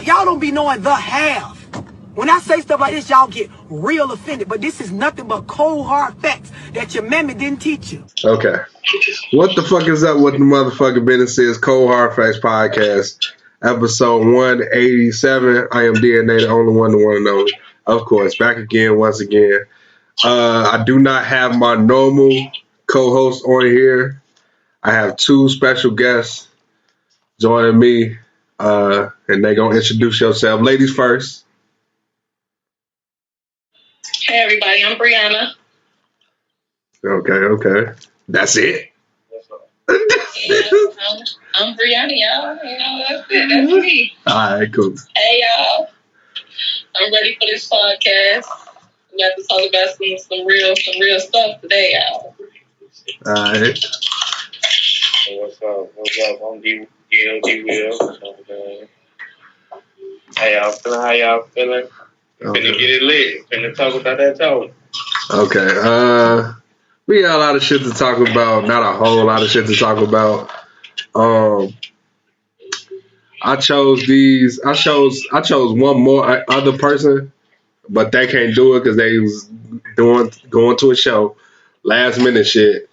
y'all don't be knowing the half. When I say stuff like this, y'all get real offended. But this is nothing but cold, hard facts that your mammy didn't teach you. Okay. What the fuck is up with the motherfucking business is Cold Hard Facts Podcast, episode 187. I am DNA, the only one, the one and only. Of course, back again, once again. I do not have my normal co-host on here. I have two special guests joining me, and they're going to introduce yourself. Ladies first. Hey, everybody. I'm Brianna. Okay. That's it? I'm Brianna, y'all. That's it. That's me. All right, cool. Hey, y'all. I'm ready for this podcast. We got to talk about some real stuff today, y'all. All right. Hey, what's up? I'm D-Will. How y'all feeling? Okay. Finna get it lit. Finna talk about that talk. Okay. We got a lot of shit to talk about. Not a whole lot of shit to talk about. I chose one more other person, but they can't do it because they was going to a show, last minute shit.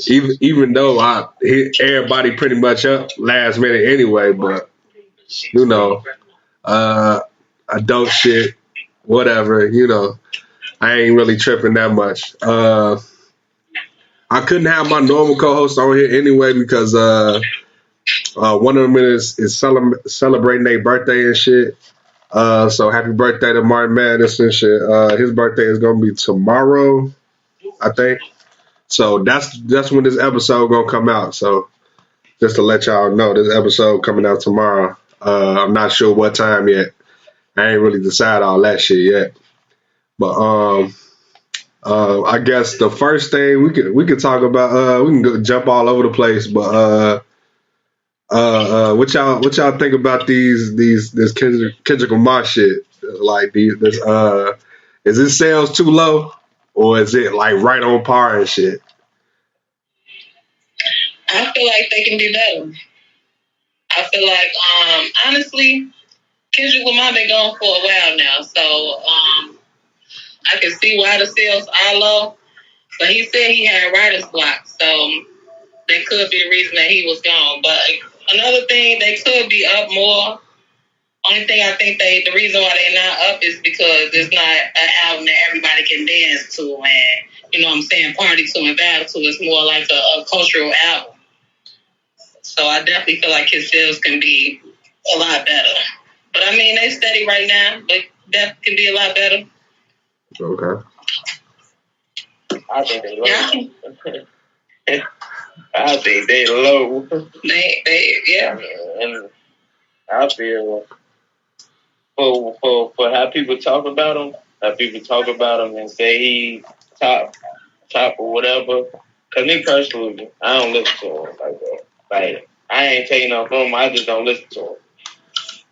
Even though I hit everybody pretty much up last minute anyway, but you know, adult shit, whatever. You know, I ain't really tripping that much. I couldn't have my normal co-host on here anyway because one of them is celebrating their birthday and shit. So happy birthday to Martin Madness and shit. His birthday is gonna be tomorrow, I think. So that's when this episode gonna come out. So just to let y'all know, this episode coming out tomorrow. I'm not sure what time yet. I ain't really decided all that shit yet. But I guess the first thing we could talk about, we can go jump all over the place, but what y'all think about this Kendrick Lamar shit? Like is it sales too low, or is it like right on par and shit? I feel like they can do better. I feel like, honestly, Kendrick Lamar been going for a while now, so I can see why the sales are low. But he said he had writer's block, so that could be the reason that he was gone. But another thing, they could be up more. Only thing I think the reason why they're not up is because it's not an album that everybody can dance to and, you know what I'm saying, party to and vibe to. It's more like a cultural album. So I definitely feel like his sales can be a lot better. But I mean, they steady right now, but that can be a lot better. Okay. I think they low. Yeah. I think they low. Yeah. And I feel for how people talk about him, and say he top or whatever. Cause me personally, I don't listen to him like that. Like I ain't taking off him. I just don't listen to him.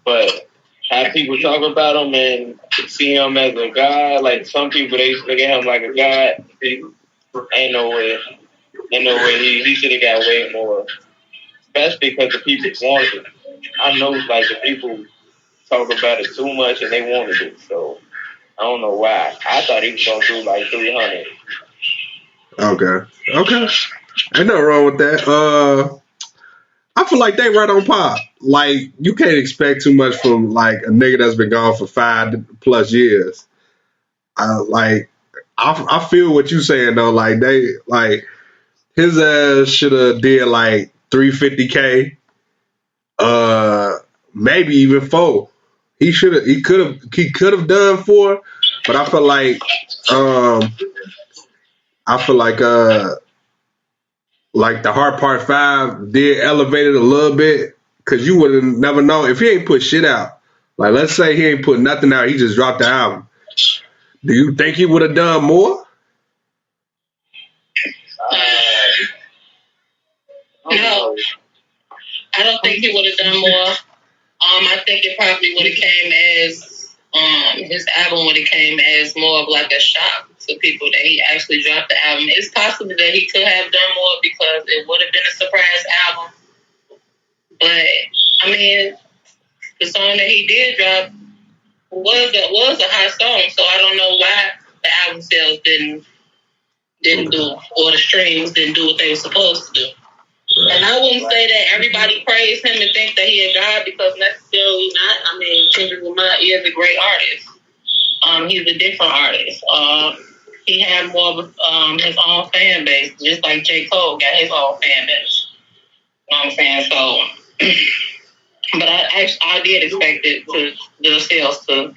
But how people talk about him and see him as a god, like some people they look at him like a god. Ain't no way. He should have got way more. Especially because the people wanted it. I know like the people talk about it too much and they wanted it. So I don't know why. I thought he was gonna do like 300. Okay. Ain't nothing wrong with that. I feel like they right on par. Like you can't expect too much from like a nigga that's been gone for 5+ years. I feel what you saying though. Like his ass should have did like 350K, maybe even 4. He could have done 4, but I feel like the Hard Part 5 did elevate it a little bit, because you would have never known if he ain't put shit out. Like let's say he ain't put nothing out, he just dropped the album. Do you think he would have done more? No, I don't think he would have done more. I think it probably would have came as his album would have came as more of like a shock to people that he actually dropped the album. It's possible that he could have done more because it would have been a surprise album. But I mean, the song that he did drop was a hot song. So I don't know why the album sales didn't do, or the streams didn't do what they were supposed to do. And I wouldn't say that everybody praised him and think that he a god, because necessarily not. I mean, Kendrick Lamar is a great artist. He's a different artist. He had more of his own fan base, just like J. Cole got his own fan base. You know what I'm saying? So, but I did expect the sales to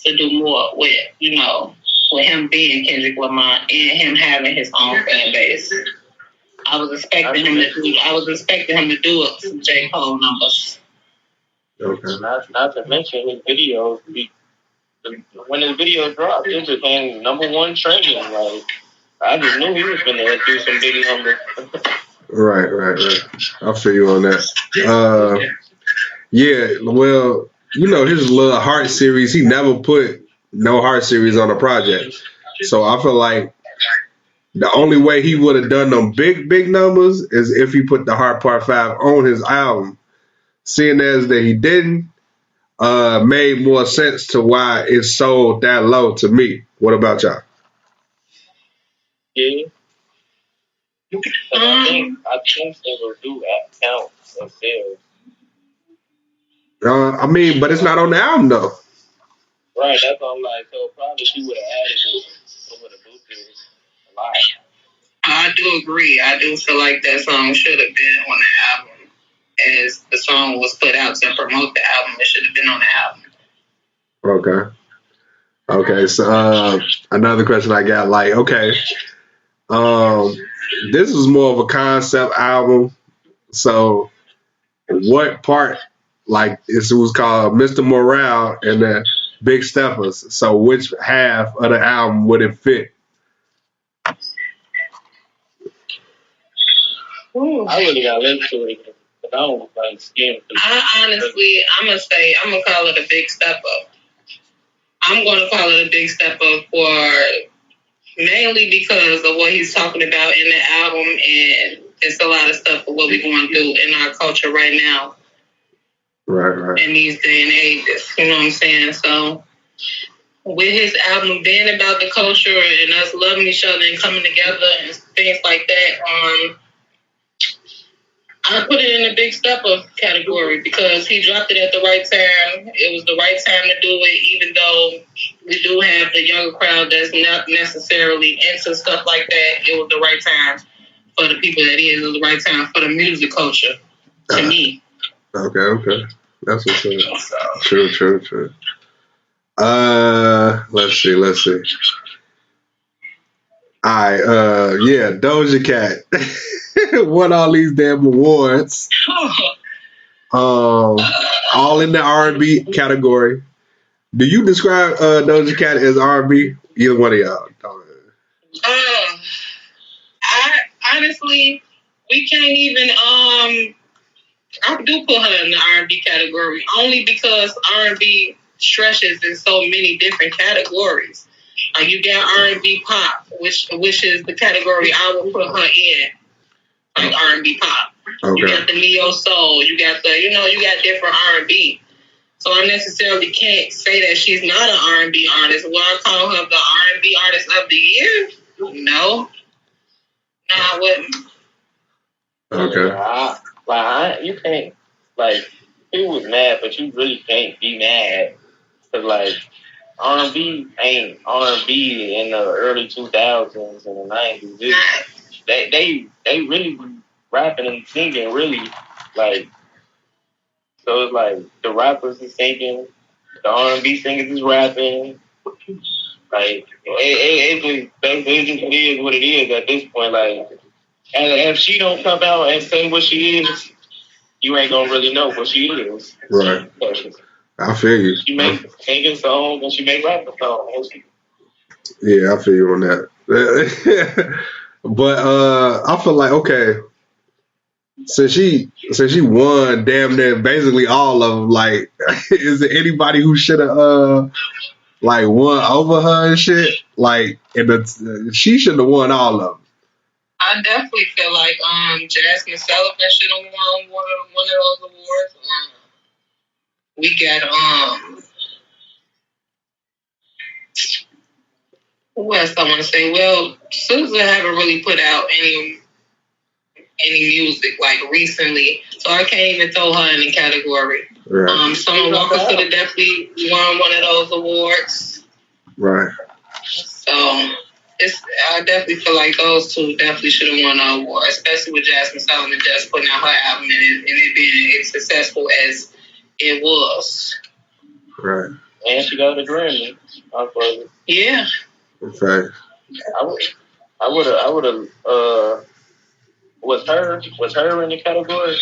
do more with, with him being Kendrick Lamar and him having his own fan base. I was expecting him to do some J. Cole numbers. Okay. Not to mention his videos. When his video dropped, it became #1 trending. Like, I just knew he was gonna do some big numbers. Right. I feel you on that. Yeah, well, his little Heart series, he never put no Heart series on a project. So I feel like the only way he would have done them big numbers is if he put the Heart Part 5 on his album. Seeing as that he didn't, made more sense to why it sold that low to me. What about y'all? Yeah. I think they will do count and sales. But it's not on the album though. Right, that's what I'm like. So probably she would have added it over the boosted a lot. I do agree. I do feel like that song should have been on the album. As the song was put out to promote the album, it should have been on the album. Okay. So another question I got, like, okay, this is more of a concept album. So what part, like, it was called Mr. Morale and the Big Steppers. So which half of the album would it fit? I really got into it. I don't like skin. I'm gonna call it a big step up. I'm gonna call it a big step up mainly because of what he's talking about in the album, and it's a lot of stuff for what we're going through in our culture right now. Right. In these day and ages, you know what I'm saying? So with his album being about the culture and us loving each other and coming together and things like that, I put it in a big step up category because he dropped it at the right time. It was the right time to do it, even though we do have the younger crowd that's not necessarily into stuff like that. It was the right time for the people that is. It was the right time for the music culture, to me. Okay. That's what's up. True. Let's see. All right, Doja Cat won all these damn awards. All in the R&B category. Do you describe Doja Cat as R&B? Either one of y'all. Honestly, we can't even. I do put her in the R&B category only because R&B stretches in so many different categories. You got R&B pop, which is the category I would put her in, like R&B pop. Okay. You got the neo soul. You got you got different R&B. So I necessarily can't say that she's not an R&B artist. Will I call her the R&B artist of the year? No, I wouldn't. Okay. You can't, people was mad, but you really can't be mad. Because, R&B ain't R&B in the early 2000s and the 90s. They really rapping and singing, really, so it's the rappers is singing, the R&B singers is rapping. It just is what it is at this point. And if she don't come out and say what she is, you ain't gonna really know what she is. Right. I feel you. She make singing songs and she make rapping songs. Yeah, I feel you on that. But I feel like, okay, since she won damn near basically all of them, is there anybody who should have won over her and shit? She should have won all of them. I definitely feel like Jasmine Sullivan should have won one of those awards. We got what else I want to say? Well, SZA haven't really put out any music like recently, so I can't even throw her in the category. Right. Summer Walker could have definitely won one of those awards. Right. So I definitely feel like those two definitely should have won an award, especially with Jasmine Sullivan just putting out her album and it being as successful as it was. Right. And she got a Grammy. Yeah. Okay. I would have. Was her in the category?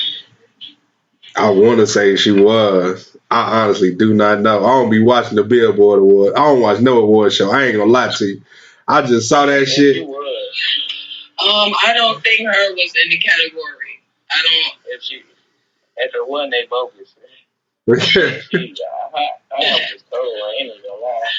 I want to say she was. I honestly do not know. I don't be watching the Billboard Award. I don't watch no award show. I ain't gonna lie to you. I just saw that shit. She was. I don't think her was in the category. I don't. If she, if it wasn't, they bogus. I was just told I ain't gonna lie.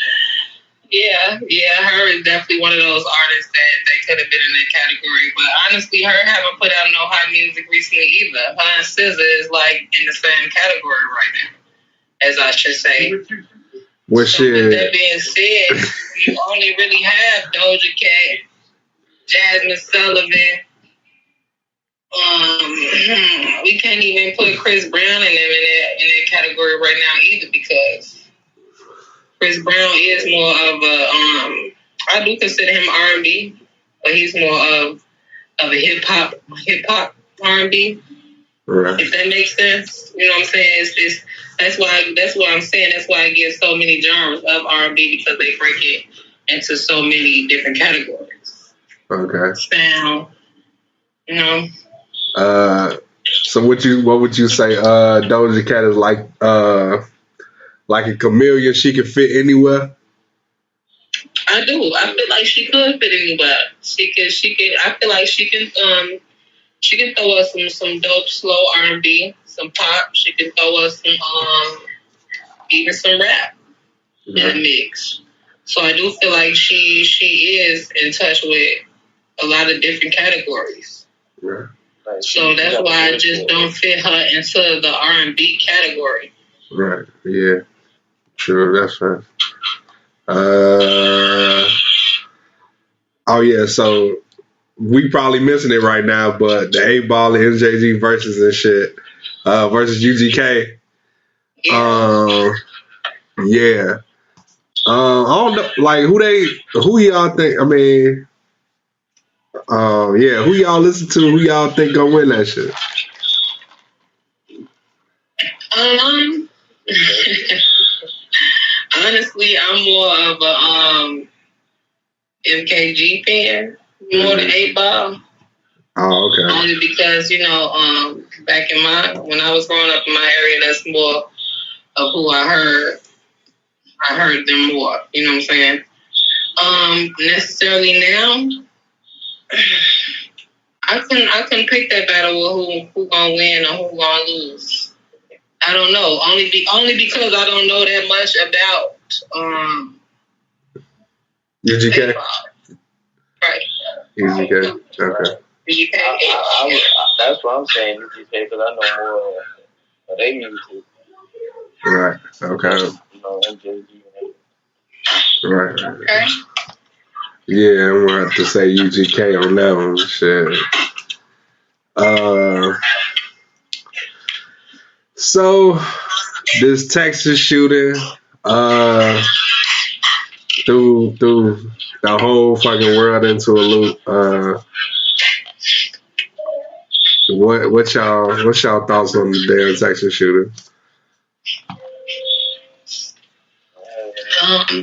Yeah, her is definitely one of those artists that could have been in that category. But honestly, her haven't put out no hot music recently either. Her and SZA is like in the same category right now, as I should say. Well, so with that being said, you only really have Doja Cat, Jasmine Sullivan. We can't even put Chris Brown in that category right now either, because Chris Brown is more of a I do consider him R&B, but he's more of a hip hop R&B. Right. If that makes sense, you know what I'm saying? That's what I'm saying. That's why I give so many genres of R&B, because they break it into so many different categories. Okay. Sound, you know. So what would you say? Doja Cat is like a chameleon. She can fit anywhere. I do. I feel like she could fit anywhere. She could. I feel like she can throw us some dope slow R&B, some pop. She can throw us some even some rap in the mix. So I do feel like she is in touch with a lot of different categories. Right. So that's why I just don't fit her into the R&B category. Right. Yeah. Sure. That's fine. Oh yeah. So we probably missing it right now, but the 8Ball and NJG versus and shit versus UGK. Yeah. I don't know, like who y'all think? I mean, who y'all listen to? Who y'all think gonna win that shit? Honestly, I'm more of a MKG fan, more than 8Ball. Oh, okay. Only because, back when I was growing up in my area, that's more of who I heard. I heard them more. You know what I'm saying? Necessarily now, I couldn't pick that battle with who gonna win or who gonna lose. I don't know. Only because I don't know that much about UGK. Right. UGK. Okay. UGK. That's what I'm saying. UGK, because I know more of their music. Right. Okay. MJG. Right. Okay. Yeah, I'm gonna have to say UGK on that one. Shit. So this Texas shooting, threw the whole fucking world into a loop. What's y'all thoughts on the damn Texas shooting?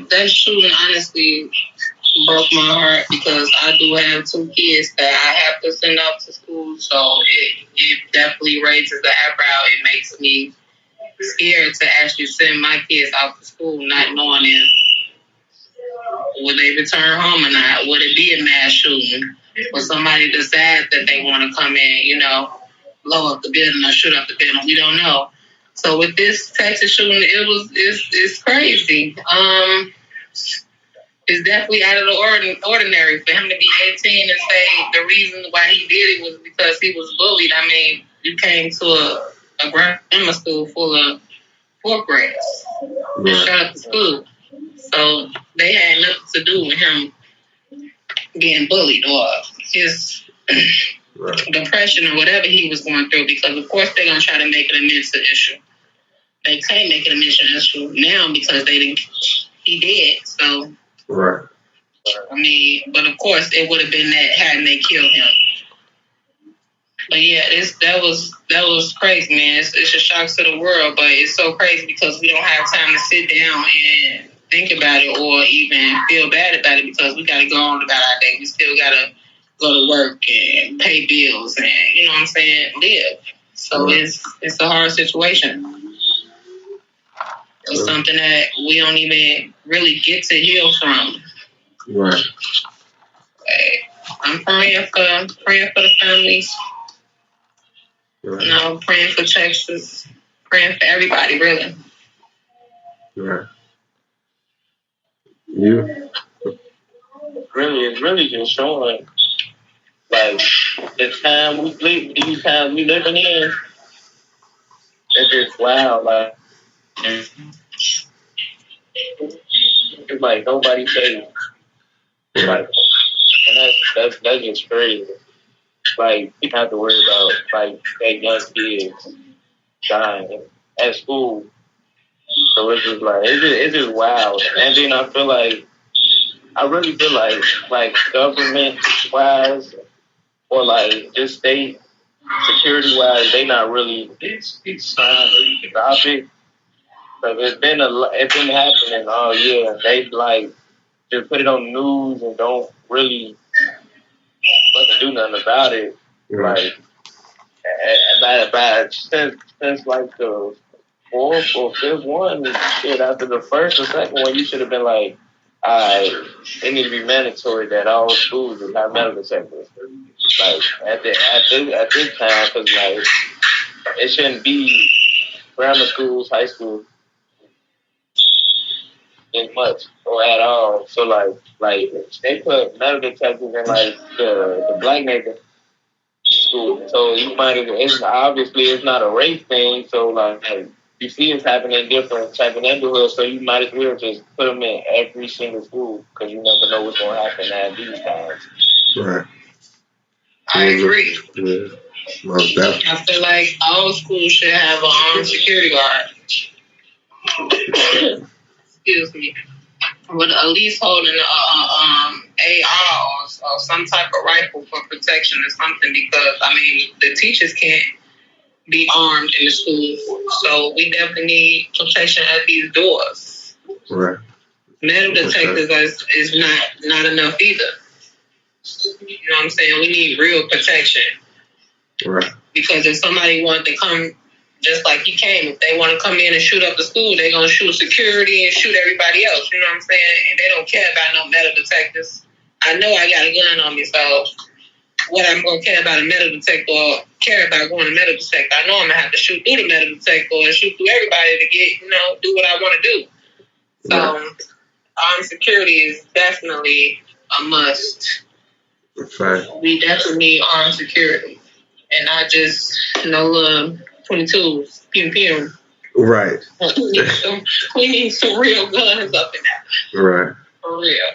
That shooting honestly broke my heart, because I do have 2 kids that I have to send off to school, so it definitely raises the eyebrow. It makes me scared to actually send my kids out to school, not knowing if will they return home or not. Would it be a mass shooting? Will somebody decide that they want to come in, blow up the building or shoot up the building? We don't know. So with this Texas shooting, it's crazy. It's definitely out of the ordinary for him to be 18 and say the reason why he did it was because he was bullied. I mean, you came to a grammar school full of fourth graders. And showed up to school. So they had nothing to do with him being bullied or his depression or whatever he was going through, because of course they're gonna try to make it a mental issue. They can't make it a mental issue now because he did. So right. I mean, but of course it would have been that hadn't they killed him. But yeah, that was crazy, man. It's a shock to the world, but it's so crazy because we don't have time to sit down and think about it or even feel bad about it, because we got to go on about our day. We still got to go to work and pay bills and, you know what I'm saying, live. So it's a hard situation. It's something that we don't even really get to heal from. Right. I'm praying for the families. Right. You know, praying for Texas, praying for everybody, really. Right. You? It's really just showing, like, these times we living in, it's just wild. Like, it's like nobody safe. Like, and that's just crazy. Like, you have to worry about, like, that young kids dying at school. So it's just like, it's just wild. And then I really feel like government-wise or, like, just state security-wise, they not really trying to stop it. Like, it's been happening all year. They, like, just put it on the news and don't really do nothing about it. Like, since like the fourth or fifth one, shit, after the first or second one, you should have been like, it need to be mandatory that all schools will have metal detectors. Like at this time, because like it shouldn't be grammar schools, high school, as much or at all. So like they put metal detectors in like the black neighborhood school. So you might as well, it's not a race thing. So like you see it's happening in different type of neighborhoods. So you might as well just put them in every single school, because you never know what's going to happen at these times. Right. I agree. Yeah. Most definitely. I feel like all schools should have an armed security guard. Excuse me. With at least holding AR or some type of rifle for protection or something, because I mean the teachers can't be armed in the school, so we definitely need protection at these doors. Right. Metal detectors is not enough either. You know what I'm saying? We need real protection. Right. Because if somebody wanted to come, just like he came, if they want to come in and shoot up the school, they're going to shoot security and shoot everybody else. You know what I'm saying? And they don't care about no metal detectors. I know I got a gun on me, so what I'm going to care about a metal detector or care about going to metal detector, I know I'm going to have to shoot through the metal detector and shoot through everybody to get, do what I want to do. So armed security is definitely a must. Right. We definitely need armed security. And not just, 22s, pew pew. Right. We need some real guns up in there. Right. For real.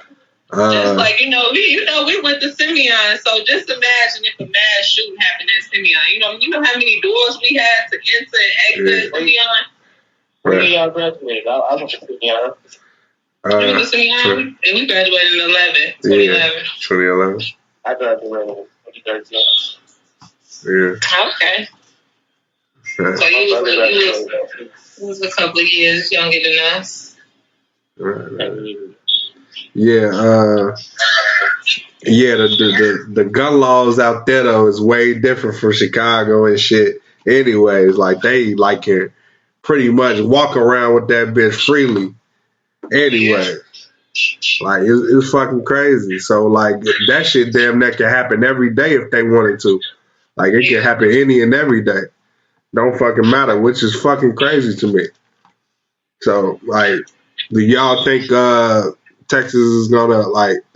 Just like, we went to Simeon, so just imagine if a mass shooting happened at Simeon. You know how many doors we had to enter and exit Simeon? When y'all graduated? I went to Simeon. You went to Simeon? And we graduated in 2011. Yeah, 2011. I graduated in 2013. Yeah. Okay. So you was a couple of years younger than us. Right. Yeah, the gun laws out there though is way different from Chicago and shit. Anyways, like they can pretty much walk around with that bitch freely. Anyway, like it's fucking crazy. So like that shit damn near can happen every day if they wanted to. Like it can happen any and every day. Don't fucking matter, which is fucking crazy to me. So like, do y'all think Texas is gonna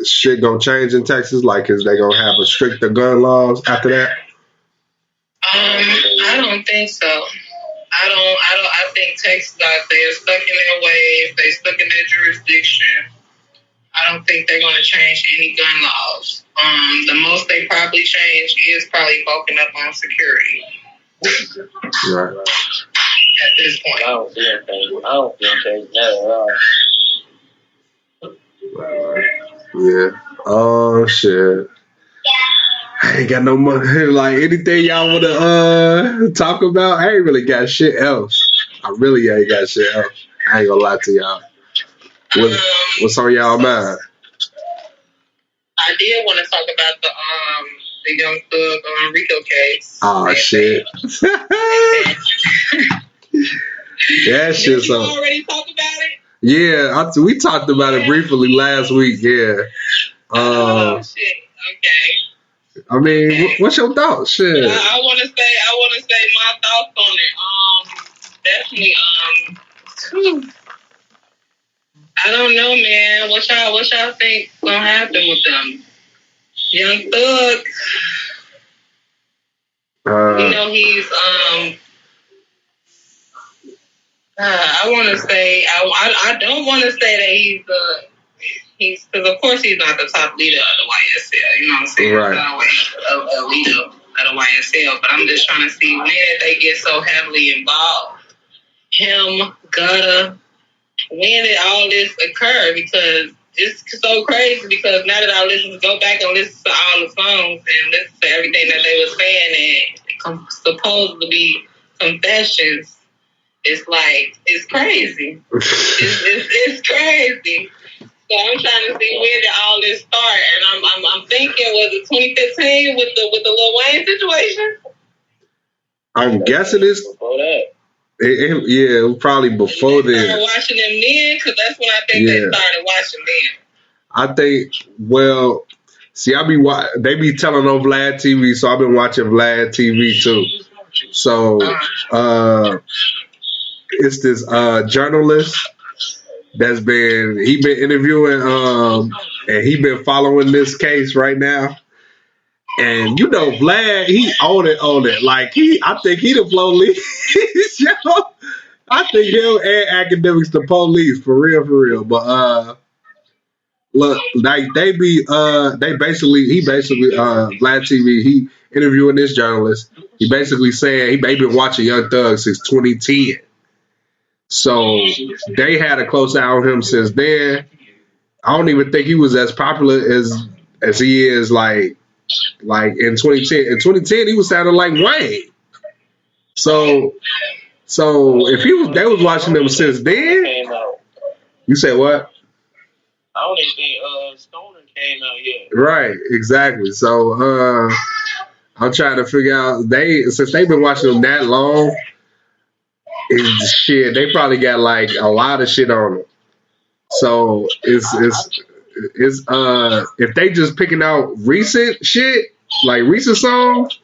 shit gonna change in Texas? Like, is they gonna have a stricter gun laws after that? I don't think so. I think Texas they're stuck in their ways. They stuck in their jurisdiction. I don't think they're going to change any gun laws. The most they probably change is probably bulking up on security. Right. At this point. I don't see anything that at all. Yeah. Oh shit. I ain't got no money. Like anything y'all wanna talk about? I ain't really got shit else. I really ain't got shit else. I ain't gonna lie to y'all. What's on y'all mind? I did want to talk about the Young Thug Rico case. Oh shit. That shit. Did you already talk about it? Yeah, we talked about it briefly last week. Yeah. Oh shit. Okay. I mean, what's your thoughts? Shit. I want to say my thoughts on it. Definitely. I don't know, man. What y'all think gonna happen with them? Young Thug. You know he's I want to say I don't want to say that he's because of course he's not the top leader of the YSL. You know what I'm saying? Right. A leader of the YSL, but I'm just trying to see when they get so heavily involved. Him, Gutter. When did all this occur? Because it's so crazy. Because now that I go back and listen to all the songs and listen to everything that they were saying and supposed to be confessions, it's like it's crazy. It's crazy. So I'm trying to see where did all this start, and I'm thinking was it 2015 with the Lil Wayne situation? I'm guessing it's before that. It was probably before then. They started watching them then, because that's when I think they started watching them. I think, well, see, they be telling on Vlad TV, so I've been watching Vlad TV too. So, it's this journalist that's been interviewing, and he been following this case right now. And you know, Vlad, he own it. Like I think he the police. Yo, I think him and academics the police for real. But look, like he basically Vlad TV, he interviewing this journalist. He basically saying he been watching Young Thug since 2010. So they had a close eye on him since then. I don't even think he was as popular as he is like in 2010. In 2010, he was sounding like Wayne. So if they was watching them since then, you say what? I don't even think Stoner came out yet. Right, exactly. So I'm trying to figure out since they've been watching them that long, they probably got like a lot of shit on them. So it's if they just picking out recent shit, like recent songs,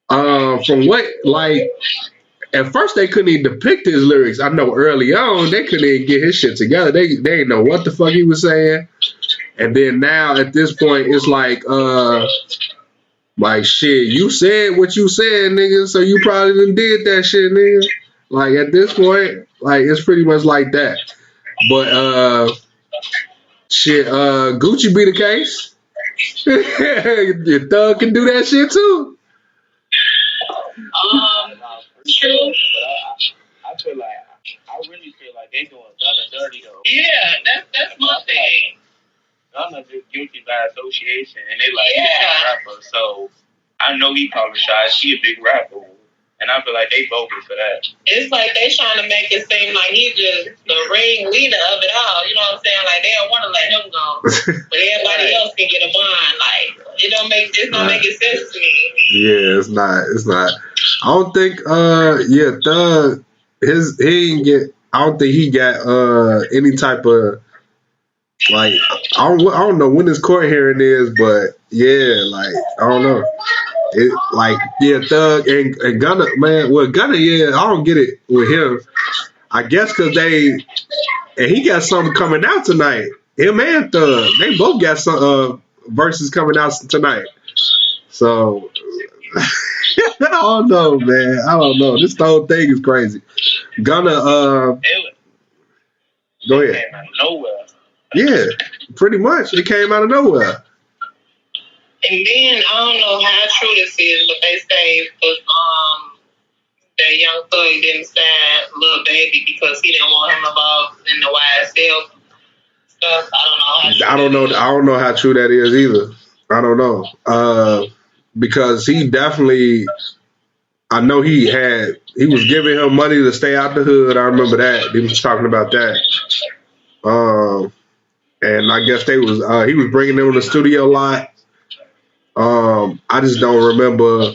from what, like, at first they couldn't even depict his lyrics. I know early on they couldn't even get his shit together. They didn't know what the fuck he was saying. And then now at this point it's like shit, you said what you said, nigga, so you probably done did that shit, nigga. Like at this point, like it's pretty much like that. But shit, Gucci be the case. Your Thug can do that shit too. True. But I feel like I really feel like they doing Gunna dirty though. Yeah, that's my thing. Gunna just guilty by association, and they like he's a rapper, so I know he probably shots. He a big rapper. And I feel like they voted for that. It's like they trying to make it seem like he's just the ringleader of it all. You know what I'm saying? Like they don't want to let him go, but everybody else can get a bond. Like it's not making sense to me. Yeah, it's not. I don't think. Thug. I don't think he got any type of like. I don't know when his court hearing is, but yeah, like I don't know. It like Thug and Gunna, man. Well, Gunna, I don't get it with him. I guess because he got something coming out tonight. Him and Thug, they both got some verses coming out tonight. So I don't know, man. I don't know. This whole thing is crazy. Gunna, go It ahead. came out of nowhere. Yeah, pretty much. It came out of nowhere. And then I don't know how true this is, but they say that Young Thug didn't sign Lil Baby because he didn't want him involved in the YSL stuff. I don't know how true I don't know how true that is either. I don't know. Because he definitely, I know he was giving him money to stay out the hood. I remember that. He was talking about that. And I guess he was bringing them in the studio a lot. I just don't remember.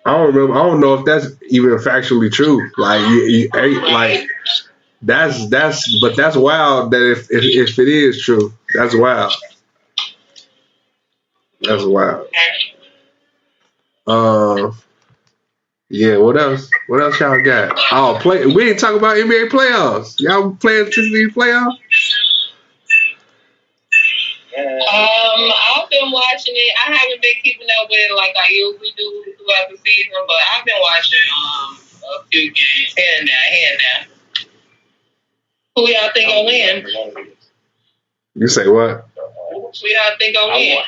I don't know if that's even factually true. Like that's wild. That if it is true, that's wild. That's wild. Yeah. What else? What else y'all got? Oh, we ain't talking about NBA playoffs. Y'all playing these playoffs? I've been watching it. I haven't been keeping up with it like I usually do throughout the season, but I've been watching a few games here and there. Who y'all think will win? You say what? Who y'all think will win?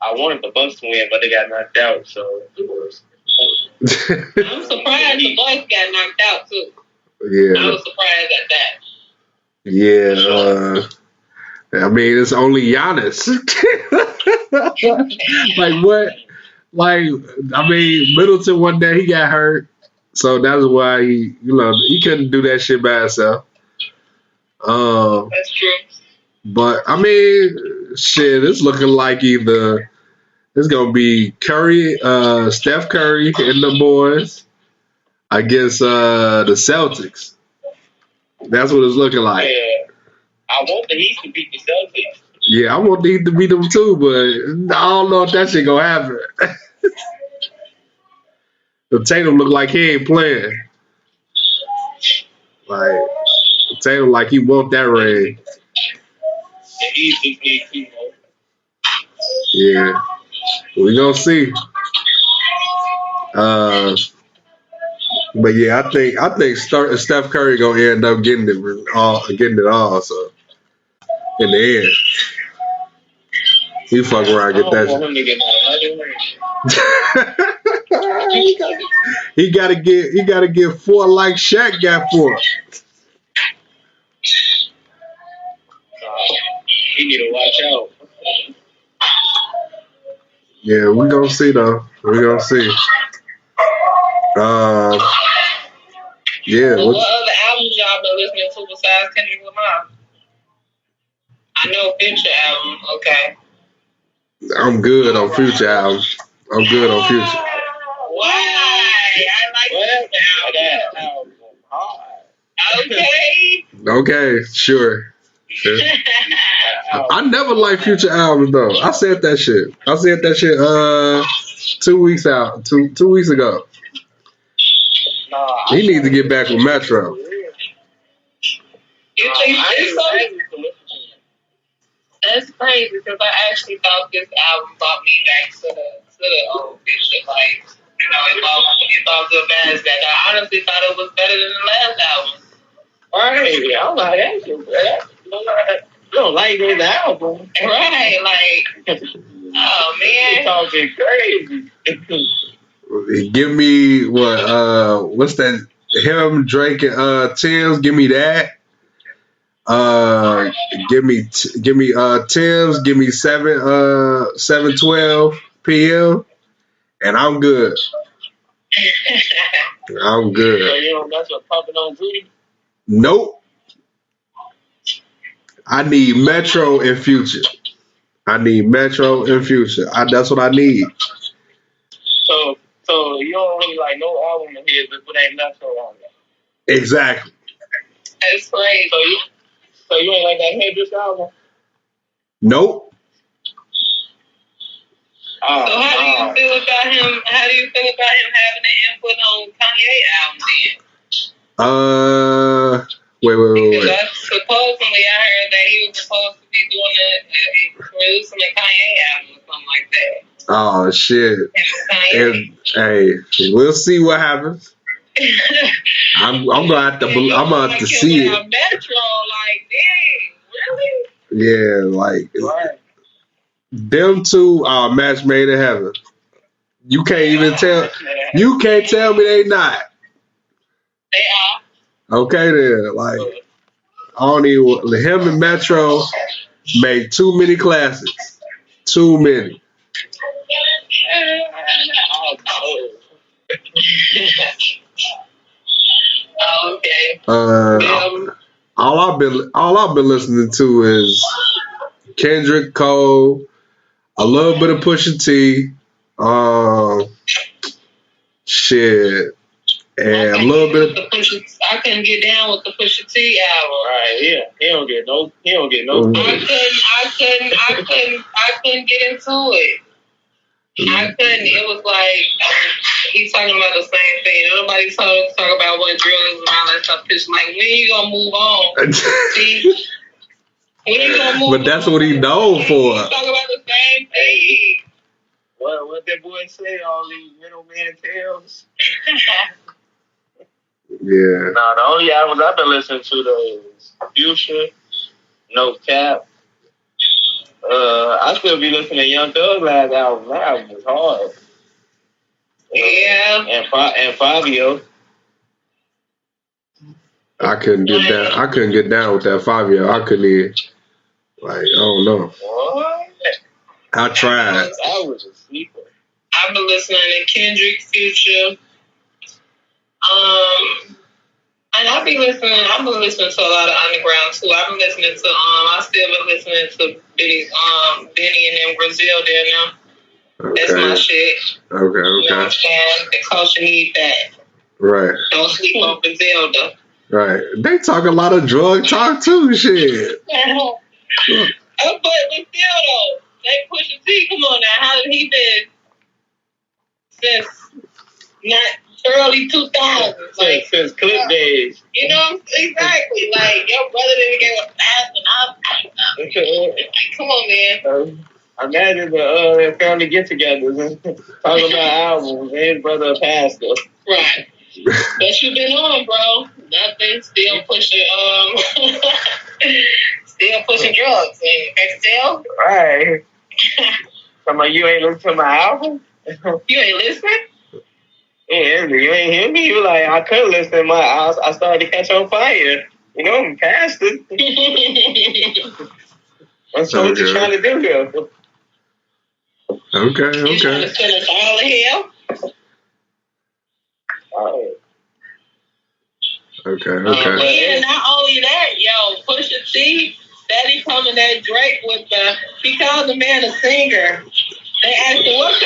I wanted the Bucks to win, but they got knocked out. So I'm surprised the Bucks got knocked out too. Yeah. I was surprised at that. Yeah. I mean, it's only Giannis. Like what? Like, I mean, Middleton one day he got hurt, so that's why he couldn't do that shit by himself. That's true. But I mean, shit, it's looking like either it's gonna be Curry, Steph Curry and the boys against the Celtics. That's what it's looking like. yeah, I want the Heat to beat the Celtics. Yeah, I want the Heat to beat them too, but I don't know if that shit gonna happen. The Tatum look like he ain't playing. Like Tatum, like he want that ring. The Heat is big too. Yeah, we gonna see. But yeah, I think Steph Curry gonna end up getting it all. So in the end, he fuck around and get that. I want him to get another ring. He gotta get 4 like Shaq got 4. He need to watch out. Yeah, we gonna see though. We gonna see. Yeah. What other albums y'all been listening to besides Kendrick Lamar? I know Future album. Okay. I'm good on Future albums. I'm good on Future. Why? I like that album. Okay. Okay, sure. I never liked Future albums though. I said that shit 2 weeks out. Two weeks ago. He needs to get back with Metro. You think so? That's crazy because I actually thought this album brought me back to the old Future. Like, it's all good bad as that. I honestly thought it was better than the last album. Right. I'm like, that shit, you don't like this album. Right, like, oh man. You're talking crazy. Give me what's that? Him, Drake, and Tim's. Give me that. Give me Tim's. Give me 7:12 p.m. and I'm good. I'm good. So you don't mess with Pumping on Judy? Nope. I need Metro and Future. That's what I need. So you don't really like no album of his if it ain't Metro on it. Exactly. That's crazy. So you ain't like that Hendrix album? Nope. So how do you feel about him? How do you feel about him having an input on Kanye album then? Wait. Because supposedly I heard that he was supposed to be doing producing a Kanye album or something like that. Oh shit! And hey, we'll see what happens. I'm gonna have to. I'm gonna have to see it. Metro, like, dang, really? Yeah, like them two are a match made in heaven. You can't even tell. You can't tell me they not. They are. Okay then, like I don't even. Him and Metro make too many classics. Too many. Oh, okay. All I've been listening to is Kendrick Cole, a little bit of Pusha T, shit, and a little bit of. I couldn't get down with the Pusha T album. Right, yeah, he don't get no. Mm-hmm. I couldn't get into it. I couldn't. It was like he's talking about the same thing. Nobody talk about what drugs and all that stuff. It's like, when you gonna move on? See, when you gonna move? But that's what he known for. Talk about the same thing. What that boy say? All these middleman tales. Yeah. No, the only albums I've been listening to though is Future, No Cap. I still be listening to Young Thug's last album. That album was hard. Yeah. And Fabio. I couldn't get down. I couldn't get down with that 5-year. I couldn't even. Like, I don't know. What? I tried. I was a sleeper. I've been listening to Kendrick, Future. And I've been listening to a lot of underground too. I've been listening to I still been listening to Benny and them Brazil there now. Okay. That's my shit. Okay. You know what I'm saying? The culture need that. Right. Don't sleep on Brazil though. Right. They talk a lot of drug talk too, shit. But still though, they Pusha T. Come on now, how did he been since not early 2000s? Like since clip days. You know exactly. Like your brother didn't get a fast and like, come on, man. Imagine the family get-togethers talking about albums. And his brother a pastor. Right. What you been on, bro? Nothing. Still pushing. Still pushing drugs. Can't tell. Right. Somebody, you ain't listening to my album? You ain't listening? Yeah, you ain't hear me. You like, I couldn't listen. I started to catch on fire. You know, I'm pastor. That's what you're trying to do here. Okay. You trying to send us all to hell? Oh. Okay. Yeah, not only that, Pusha T, steady coming at Drake with he called the man a singer. They asked him, what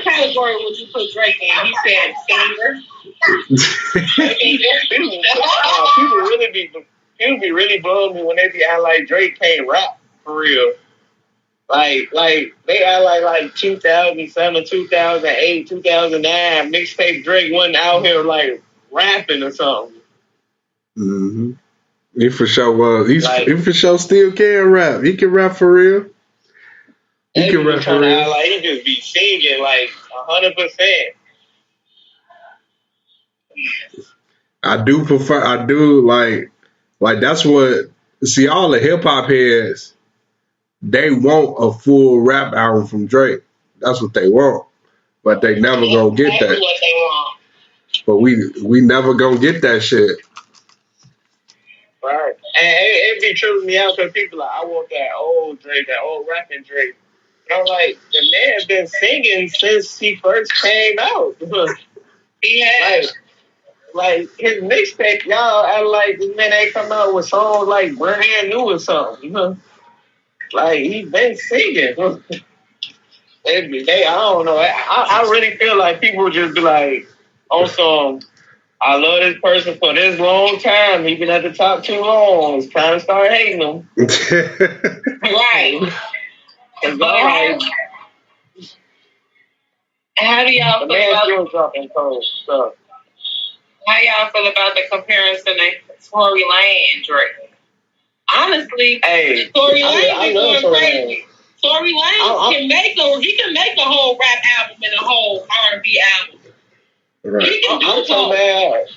category would you put Drake in? He said singer. People be really blowing me when they be acting like Drake can't rap for real. Like they act like 2007, 2008, 2009 mixtape Drake wasn't out here like rapping or something. Mm-hmm. He for sure was. He for sure still can rap. He can rap for real. He can rap for real. Like he just be singing like 100%. I do like that's what. See, all the hip hop heads, they want a full rap album from Drake. That's what they want. But they never gonna get that. What they want. But we never gonna get that shit. Right. And it be tripping me out because people like, I want that old Drake, that old rapping Drake. And I'm like, the man's been singing since he first came out. He has. Like his mixtape, y'all act like this man ain't come out with songs like brand new or something. Like he been singing. I don't know. I really feel like people just be like, on some, I love this person for this long time. He been at the top too long. It's time to start hating him. Right. How do y'all feel about still dropping cold stuff? How y'all feel about the comparison of Tory Lane and Drake? Honestly, Tory Lane be going crazy. Tory Lanez can make a whole rap album and a whole R&B album. Right. He can do I'm so mad.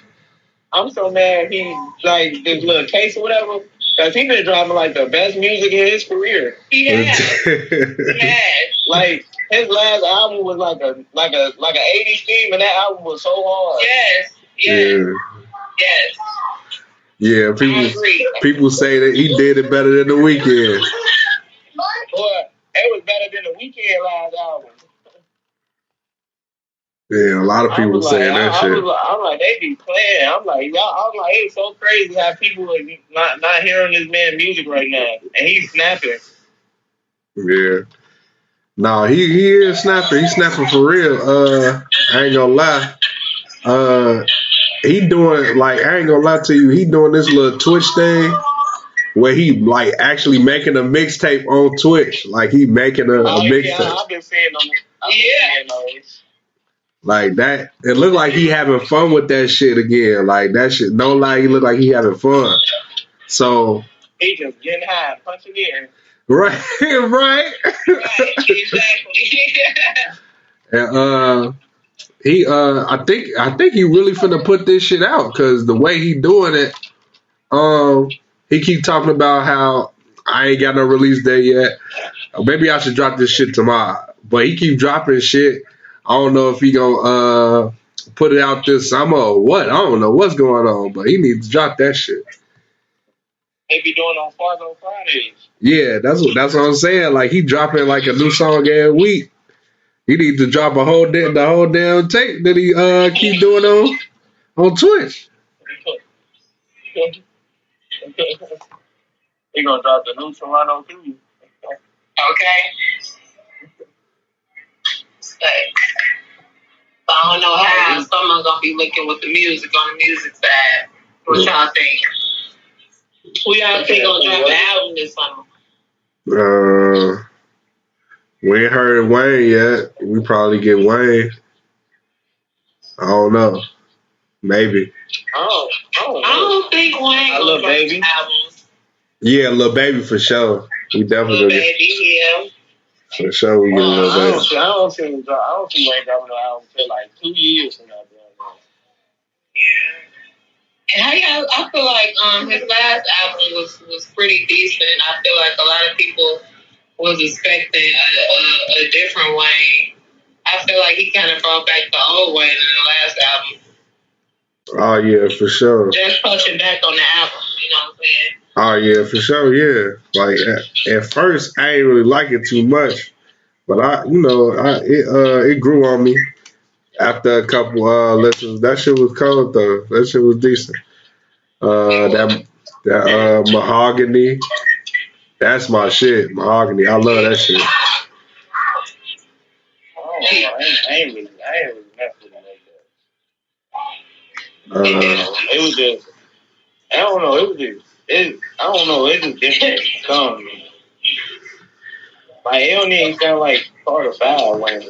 I'm so mad he like this little case or whatever. Cause he been dropping like the best music in his career. He has. He has. Like his last album was like a 80s theme, and that album was so hard. Yes. Yes. Yes. Yeah, people say that he did it better than The Weeknd. Boy, it was better than The Weeknd last album. Yeah, a lot of people saying that shit. I'm like, they be playing. I'm like, it's so crazy how people are not hearing this man's music right now, and he's snapping. Yeah. No, he is snapping. He's snapping for real. I ain't gonna lie. He doing like I ain't gonna lie to you. He doing this little Twitch thing where he like actually making a mixtape on Twitch. Like he making a mixtape. Yeah, I've been seeing them. Those. Like that, it looked like he having fun with that shit again. Like that shit, no lie, he looked like he having fun. So he just getting high, punching in. Right, right. Exactly. And I think he really finna put this shit out because the way he doing it, he keep talking about how I ain't got no release date yet. Maybe I should drop this shit tomorrow. But he keep dropping shit. I don't know if he gonna put it out this summer or what. I don't know what's going on, but he needs to drop that shit. They be doing on Fargo Fridays. Yeah, that's what I'm saying. Like he dropping like a new song every week. He needs to drop the whole damn tape that he keep doing on Twitch. He gonna drop the new Toronto too. Okay. I don't know how someone's gonna be looking with the music on the music side. What y'all think? Who y'all think gonna drop the album this summer? We ain't heard Wayne yet. We probably get Wayne. I don't know. Maybe. I don't think Wayne gonna drop the album. Yeah, Lil Baby for sure. We definitely Lil Baby, yeah. For sure, we get Lil Baby. I don't see Wayne dropping the album until like 2 years from now. Yeah. And I feel like his last album was pretty decent. I feel like a lot of people was expecting a different Wayne. I feel like he kind of brought back the old Wayne in the last album. Oh yeah, for sure. Just pushing back on the album, you know what I'm saying? Oh yeah, for sure, yeah. Like at first, I ain't really like it too much, but it grew on me after a couple listens. That shit was cold though. That shit was decent. That Mahogany, that's my shit. Mahogany, I love that shit. I ain't really messed with it like that. It was just, I don't know, it just different. Like, it don't even sound like Carter Foul Wayne.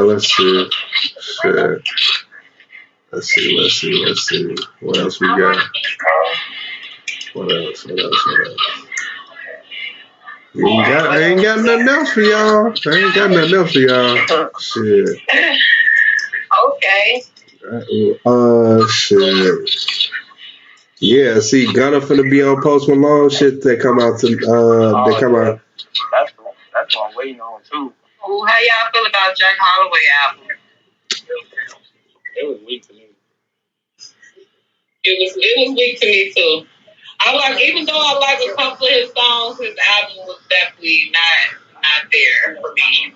Let's see. Shit. Let's see. What else we got? What else? I ain't got nothing else for y'all. Shit. Okay. Shit. Yeah, see, Gunna finna be on Post Malone shit that come out to they come out. That's what I'm waiting on too. Ooh, how y'all feel about Jack Holloway album? It was weak to me. It was weak to me too. Even though I like a couple of his songs, his album was definitely not there for me.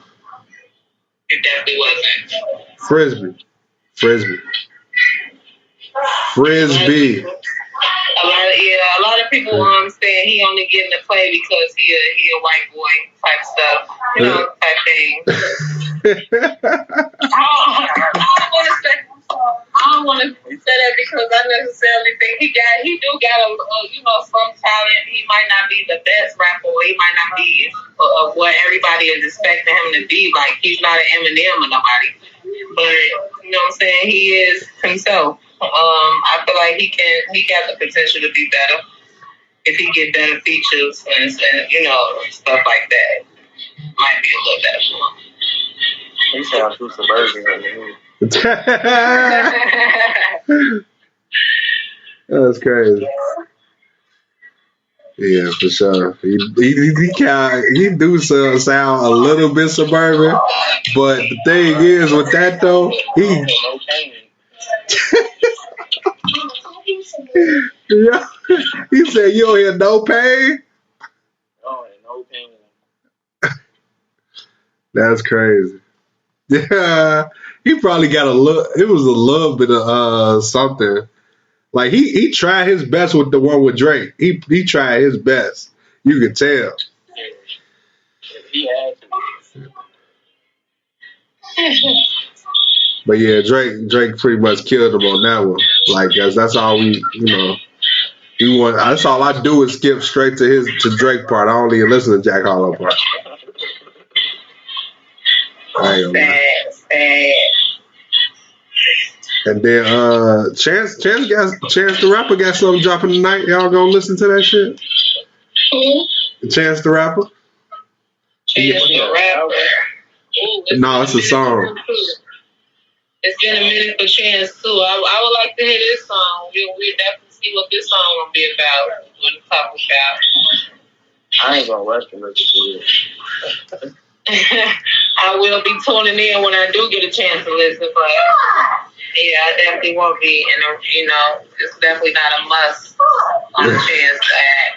It definitely wasn't. Frisbee. A lot of people saying he only getting to play because he a white boy type stuff, type thing. I don't want to say that because I necessarily think he do got some talent. He might not be the best rapper, or he might not be what everybody is expecting him to be. Like he's not an Eminem or nobody, but you know what I'm saying. He is himself. I feel like he got the potential to be better if he get better features and stuff like that. Might be a little better for him. He sounds too suburban to me. That's crazy. Yeah, for sure. He do sound a little bit suburban, but the thing is with that though, yeah, he said you don't hear no pain. No pain. That's crazy. Yeah, he probably got it was a little bit of something. Like he tried his best with the one with Drake. He tried his best. You could tell. He had to. But yeah, Drake pretty much killed him on that one. Like that's all we that's all I do is skip straight to Drake part. I don't even listen to Jack Harlow part. Sad. And then Chance the Rapper got something dropping tonight. Y'all gonna listen to that shit? Who? Chance the Rapper? Chance the Rapper. No, it's a song. It's been a minute for Chance too. I would like to hear this song. We definitely see what this song will be about. What it's talking about. I ain't gonna rush to listen to it. I will be tuning in when I do get a chance to listen, but yeah, I definitely won't be. And it's definitely not a must on the Chance side.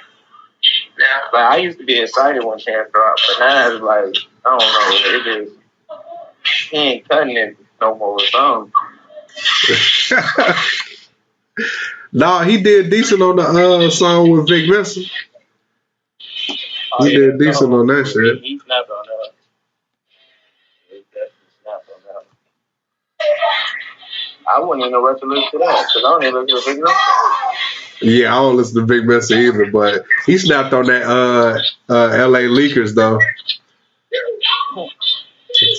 No. Like I used to be excited when Chance dropped, but now it's like I don't know. It just he ain't cutting it no more with songs. No, he did decent on the song with Vic Mensa. He did decent on that shit. He snapped on that. He definitely snapped on that. I wouldn't even rush to listen to that because I don't even listen to Vic Mensa. Yeah, I don't listen to Big Mensa either, but he snapped on that LA Leakers though.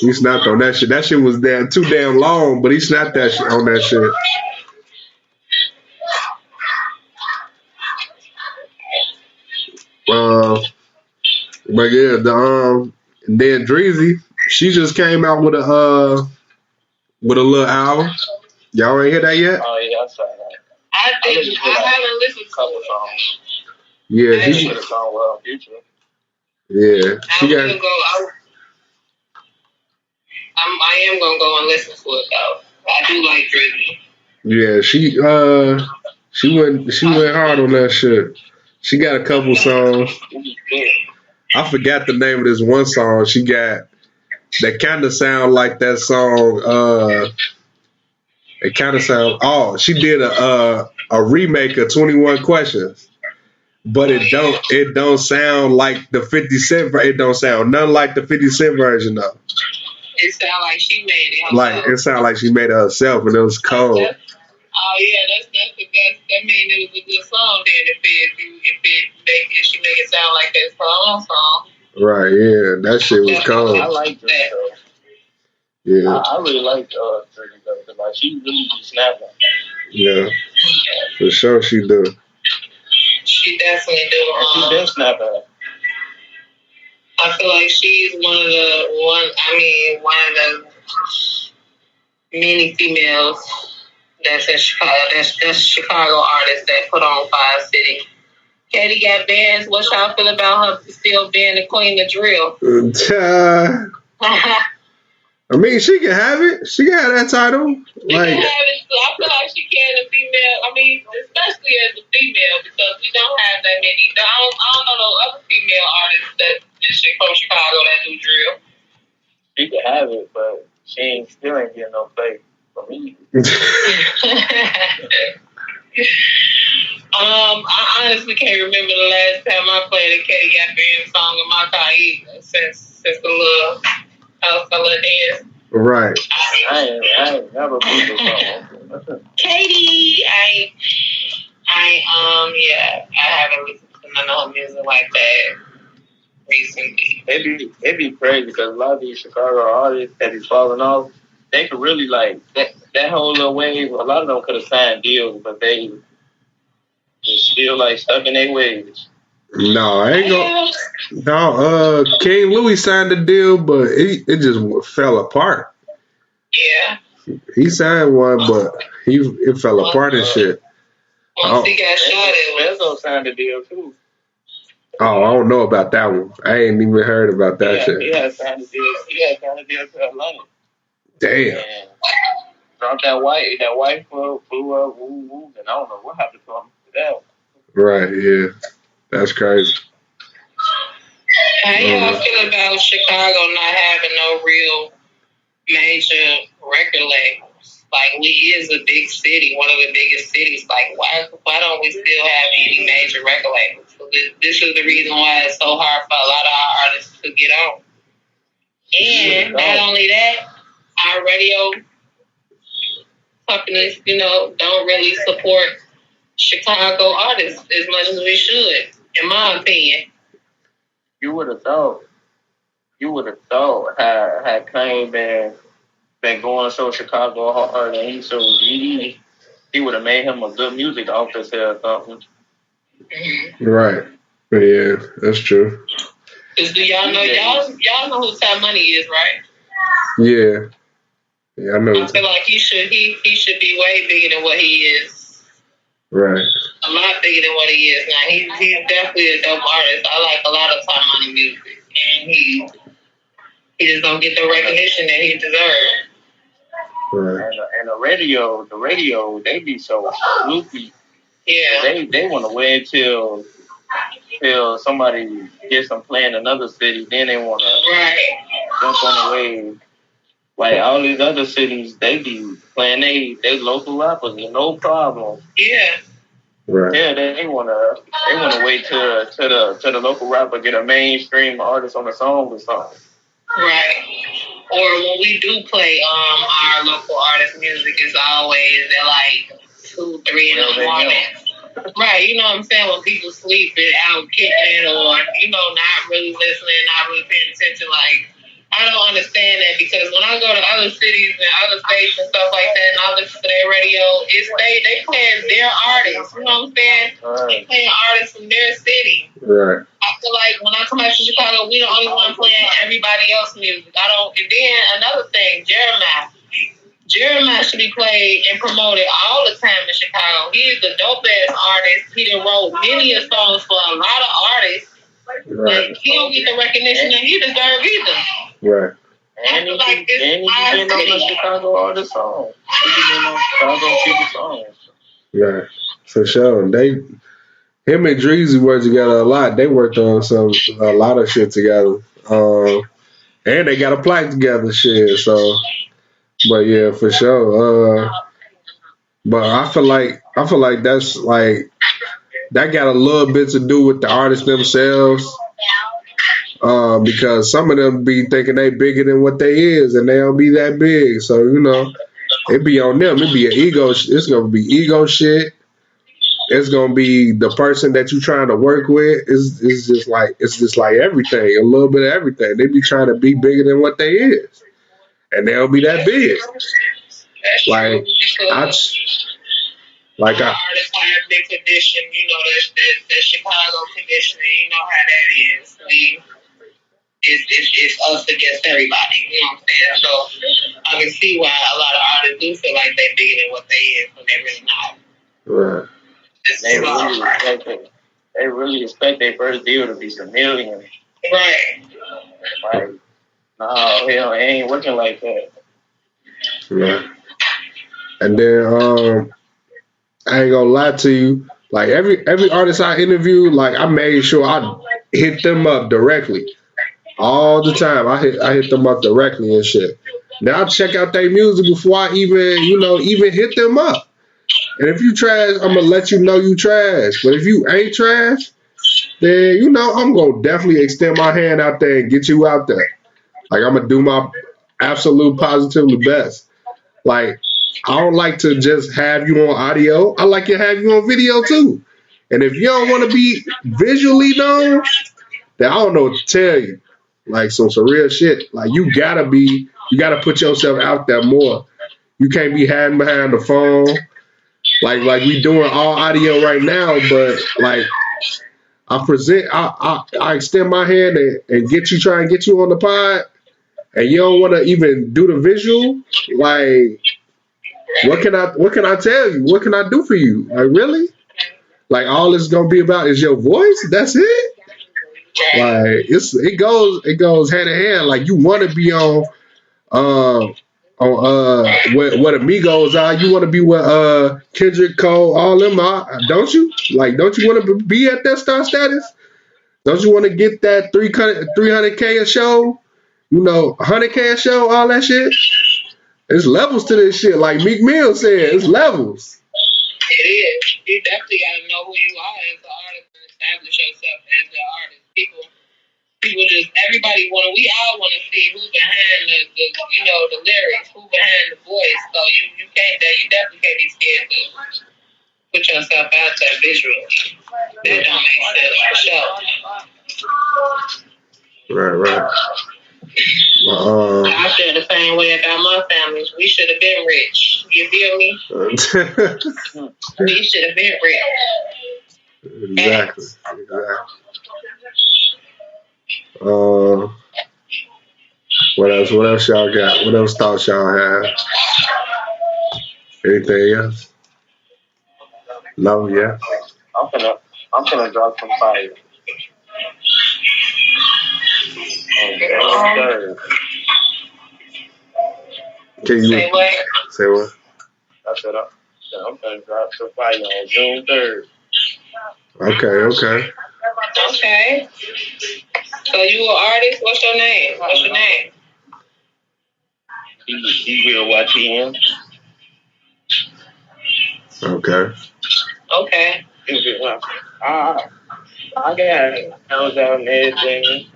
He snapped on that shit. That shit was too damn long, but he snapped that shit on that shit. But yeah, then Dreezy, she just came out with a little album. Y'all ain't hear that yet? Oh yeah, I saw that. I haven't listened to a couple songs. Yeah, she should have song well, Future. Yeah, I am gonna go and listen to it though. I do like Dreezy. Yeah, she went hard on that shit. She got a couple songs. I forgot the name of this one song she got that kind of sound like that song. It kind of sound. Oh, she did a remake of 21 Questions, but it don't sound like the 50 Cent. It don't sound nothing like the 50 Cent version though. It sound like she made it herself. Like it sound like she made it herself, and it was cold. Oh yeah, that's the best. That mean it was a good song. Then if she make it sound like it's her own song. Right? Yeah, that shit was cold. I like that. Yeah, I really like Dreezy though. Like she really be snapping. Yeah, for sure she do. She definitely do. She been snapping. I feel like she's one of the many females that's in Chicago. That's Chicago artists that put on Fire City. Katie got bands. What y'all feel about her still being the queen of drill? I mean, she can have it. She can have that title. She can have it. So I feel like she can. A female. I mean, especially as a female, because we don't have that many. I don't know no other female artists that from Chicago that do drill. She can have it, but she still ain't getting no faith from me. I honestly can't remember the last time I played a Katie got band song in my car either, since the little house color dance. Right. I ain't never played the song. Katie, I haven't listened to none of her music like that recently. It be crazy because a lot of these Chicago artists that be falling off, they could really like that whole little wave. A lot of them could have signed deals, but they just still like stuck in their ways. No, I ain't gonna. No, King Louis signed the deal, but it just fell apart. Yeah. He signed one, but it fell apart and shit. Once he got shot, Bezos signed the deal too. Oh, I don't know about that one. I ain't even heard about that shit. He had signed the deal. He had signed the deal to Atlanta. Damn. And dropped that wife flew up, woo, and I don't know what happened to him for that. Right, yeah. That's crazy. How y'all feel about Chicago not having no real major record labels? Like, we is a big city, one of the biggest cities. Like, why don't we still have any major record labels? So this is the reason why it's so hard for a lot of our artists to get on. And not only that, our radio companies, don't really support Chicago artists as much as we should, in my opinion. You would have thought had Kane been going so Chicago hard and he's so GD, he would have made him a good music officer or something. Mm-hmm. Right. Yeah, that's true. Cause do y'all know who Ty Money is, right? Yeah. Yeah, I know. I feel like he should be way bigger than what he is. Right. A lot bigger than what he is now. He's definitely a dope artist. I like a lot of Ty Money music, and he just don't get the recognition that he deserves. Right. And the radio, they be so loopy. Yeah. They want to wait till somebody gets them playing another city, then they want to jump on the wave. Like all these other cities, they be playing they local rappers, no problem. Yeah. Right. Yeah, they wanna wait till the local rapper get a mainstream artist on the song or something. Right. Or when we do play our local artist music, it's always at like 2, 3 in the morning. Right, you know what I'm saying? When people sleep and out kicking or, not really listening, not really paying attention, like, I don't understand that because when I go to other cities and other states and stuff like that and I listen to their radio, they playing their artists, you know what I'm saying? Right. They playing artists from their city. Right. I feel like when I come back to Chicago, we the only one playing everybody else's music. And then another thing, Jeremiah should be played and promoted all the time in Chicago. He is a dope ass artist. He done wrote many songs for a lot of artists. Right. Like, he don't get the recognition that he deserves either. Right. And he been on the Chicago artist songs. He been on Chicago people songs. Right. For sure. Him and Dreezy worked together a lot. They worked on a lot of shit together. And they got a plaque together, shit. So, but yeah, for sure. But I feel like that's like that got a little bit to do with the artists themselves. Because some of them be thinking they bigger than what they is, and they don't be that big. So it be on them. It be an ego. It's gonna be ego shit. It's gonna be the person that you trying to work with. It's just like everything, a little bit of everything. They be trying to be bigger than what they is, and they don't be that big. Like artists have big condition, the Chicago conditioning. You know how that is. It's us against everybody. You know what I'm saying? So I can see why a lot of artists do feel like they're bigger than what they is when they're really not. Right. They really expect their first deal to be some million. Right. Like, no, hell, it ain't working like that. Right. And then I ain't gonna lie to you. Like every artist I interviewed, like I made sure I hit them up directly. All the time, I hit them up directly and shit. Now I check out their music before I even hit them up. And if you trash, I'm gonna let you know you trash. But if you ain't trash, then I'm gonna definitely extend my hand out there and get you out there. Like I'm gonna do my absolute positively best. Like I don't like to just have you on audio. I like to have you on video too. And if you don't want to be visually known, then I don't know what to tell you. Like some real shit. Like you gotta be You got to put yourself out there more. You can't be hiding behind the phone like we doing all audio right now. But like I extend my hand and try and get you on the pod, and you don't want to even do the visual. Like, what can I tell you? What can I do for you? Like, really? Like, all it's gonna be about is your voice? That's it? Like, it goes hand in hand. Like, you want to be on what Amigos are. You want to be what Kendrick, Cole, all them are, don't you? Like, don't you want to be at that star status? Don't you want to get that 300K a show? 100K a show, all that shit? There's levels to this shit. Like Meek Mill said, it's levels. It is. You definitely got to know who you are as an artist and establish yourself as an artist. Everybody we all want to see who's behind the lyrics, who behind the voice. So you definitely can't be scared to put yourself out there visually. That don't make sense for sure. Right. I feel the same way about my family. We should have been rich. You feel me? We should have been rich. Exactly. What else y'all got? What else thoughts y'all have? Anything else? No, yeah. I'm gonna drop some fire. Can you say what? I said I'm gonna drop some fire on June 3rd. Okay. Okay. So you an artist? What's your name? He will watch him. Okay. I got hands out and everything,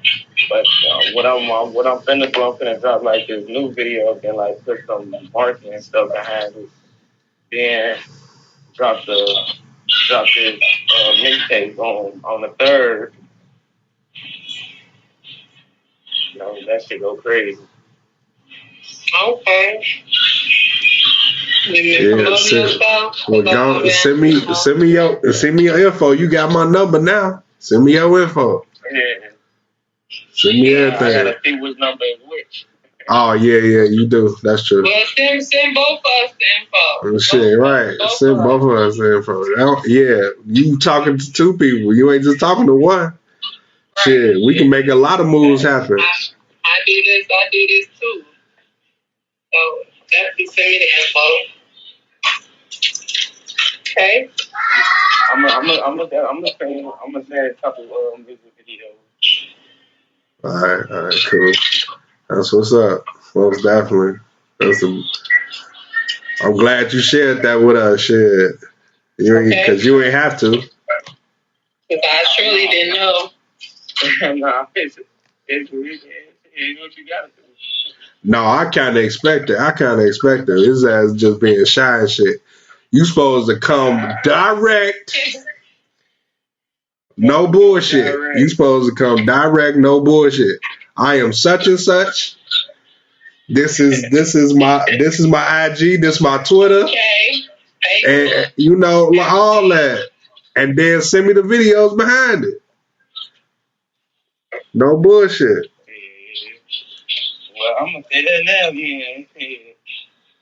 but what I'm finna do, I'm finna drop like this new video and like put some marketing and stuff behind it. Then drop this mixtape on the 3rd. That shit go crazy. Okay. Yeah, send me your info. You got my number now. Send me your info. Yeah. Send me everything. I gotta see which number is which. Oh yeah, you do. That's true. Well, send both of us the info. Shit, right. Send both of us the info. Yeah, you talking to two people. You ain't just talking to one. Right. Shit, we can make a lot of moves happen. I do this too. So definitely send me the info. Okay. I'm gonna send a couple music videos. All right, cool. That's what's up. Most definitely. I'm glad you shared that with us. Shit, because you ain't have to. Because I truly didn't know. Nah, it's what you gotta do. No, I kind of expect it. His ass just being shy and shit. You supposed to come direct. No bullshit. Direct. You supposed to come direct, no bullshit. I am such and such. This is my IG, this is my Twitter. Okay. And all that. And then send me the videos behind it. No bullshit. Well, I'm gonna say that now, man.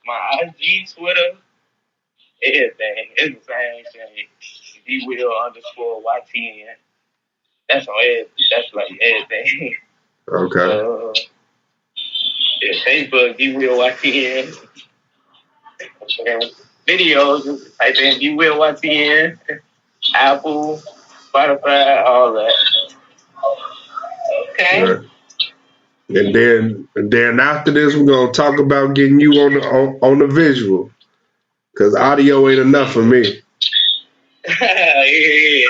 My IG, Twitter, everything. It's the same thing. DWill_YTN. That's on everything. That's like everything. Okay. Facebook, DWill_YTN. Videos, type in DWill_YTN. Apple, Spotify, all that. Okay. Right. And then after this, we're gonna talk about getting you on the visual, cause audio ain't enough for me. Yeah.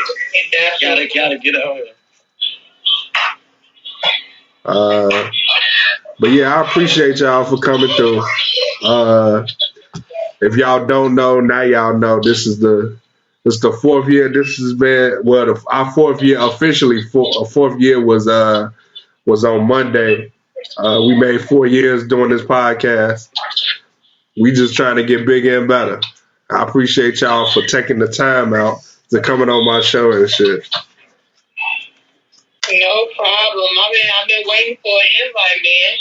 Gotta get over. But yeah, I appreciate y'all for coming through. If y'all don't know, now y'all know. This is the 4th year. This has been our 4th year officially. Fourth year was on Monday. We made 4 years doing this podcast. We just trying to get bigger and better. I appreciate y'all for taking the time out to coming on my show and shit. No problem. I've been waiting for an invite, man.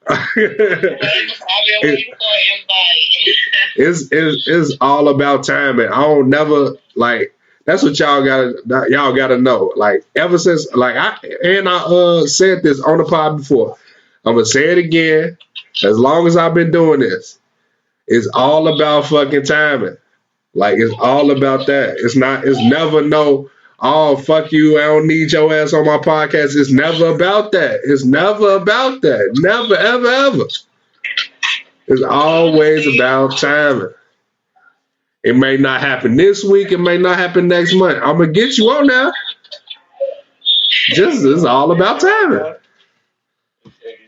I've been waiting for an invite. It's all about timing. I don't never like. That's what y'all gotta know. Like ever since I said this on the pod before. I'm gonna say it again. As long as I've been doing this, it's all about fucking timing. Like it's all about that. It's never no, oh fuck you, I don't need your ass on my podcast. It's never about that. It's never about that. Never, ever, ever. It's always about timing. It may not happen this week, it may not happen next month. I'm gonna get you on now. It's all about timing.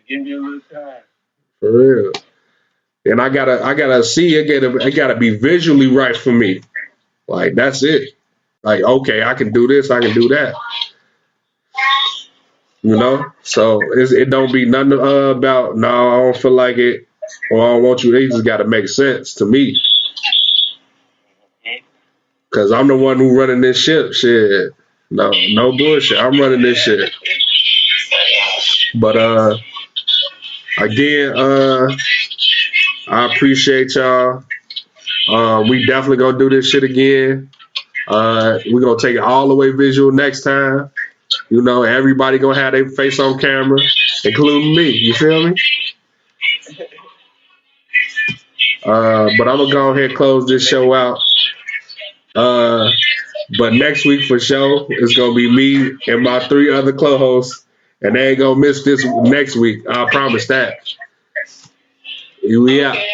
Give me a little time. For real. And I gotta see it gotta be visually right for me. Like that's it. Like, okay, I can do this, I can do that. You know? So it don't be nothing about no, I don't feel like it or I don't want you. It just gotta make sense to me. Cause I'm the one who running this ship. Shit. No bullshit. I'm running this shit. But again, I appreciate y'all. We definitely gonna do this shit again. We're gonna take it all the way visual next time. You know, everybody gonna have their face on camera, including me. You feel me? But I'm gonna go ahead and close this show out. But next week for sure, it's gonna be me and my 3 other co-hosts, and they ain't gonna miss this next week. I promise that. We out. Okay.